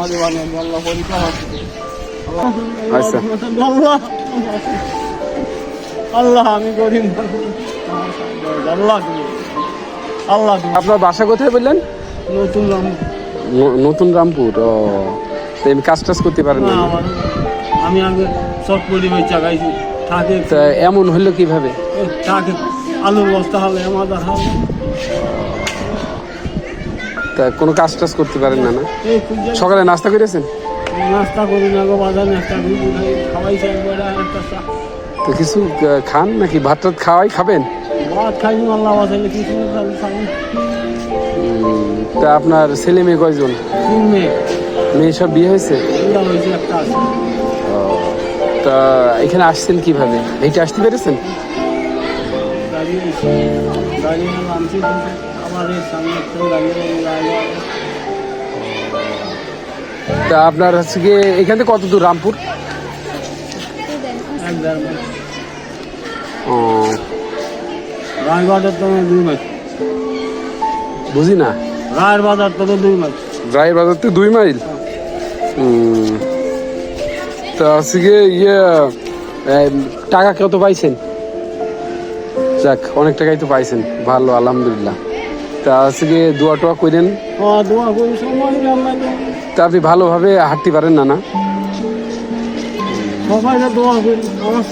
নামাজি বানিয়ে আল্লাহ পরীক্ষা হচ্ছে আচ্ছা আল্লাহ আমি গরিব আল্লাহ আল্লাহ। আপনার বাসা কোথায় বললেন? নতুন নতুন রামপুর। ও কাজ টাজ করতে পারেন না? আমি আগে চটপটি বেচা খাইছি থাকে। তা এমন হইলো কিভাবে? থাকে আলুর বস্তা হলে আমাদের হবে। তা কোনো কাজ টাজ করতে পারেন না? না সকালে নাস্তা করেছেন? নাস্তা করি না গো, বাজার নাস্তা করি খাওয়াইছে একবার একটা চা। তো কিছু খান নাকি? ভাত টাত খাবেন? ভাত খাইনি আল্লাহ বাঁচাইলে কিছু খাই। তা আপনার ছেলে মেয়ে কয়জন? 3 মেয়ে। মেয়ে সব বিয়ে হয়েছে? হয়েছে একটা আছে। তা এখানে আসছেন কিভাবে? হেঁটে আসতে পেরেছেন? গাড়ি নামছি আমার সামনে তা আপনার হচ্ছে গিয়ে এখান থেকে কত দূর রামপুর? 1-1.5 মাইল। ও রায়ের বাজার তো 2 মাইল। বুঝি না। রায়ের বাজার তো 2 মাইল। রায়ের বাজার থেকে 2 মাইল। তা হচ্ছে গিয়ে টাকা কত পাইছেন? যাক অনেক টাকাই তো পাইছেন, ভালো আলহামদুলিল্লাহ। তা হচ্ছে গিয়ে দোয়া টোয়া করেন। দোয়া করি সময় আল্লাহ। তা আপনি ভালোভাবে হাঁটতে পারেন না? না সবাই দোয়া করি আমার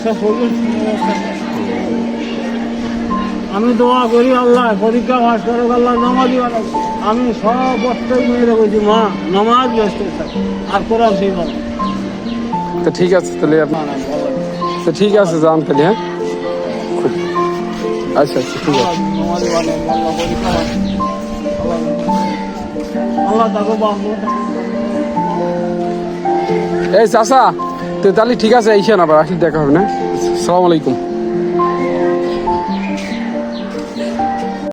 আমি দোয়া করি আল্লাহ পরীক্ষা পাস করো আল্লাহ নামাজি বানাও। আমি সব বস্তায় মেয়েরা বলছি মা নামাজ ব্যস্ত থাকি আর কোরআন সেই বলো। তা ঠিক আছে তাহলে তো ঠিক আছে যান তাহলে। হ্যাঁ আচ্ছা আচ্ছা ঠিক আছে। আল্লাহ তাকে এই চাচা তো তাহলে ঠিক আছে, এইখানে আবার আসলে দেখা হবে না। আসসালামু আলাইকুম।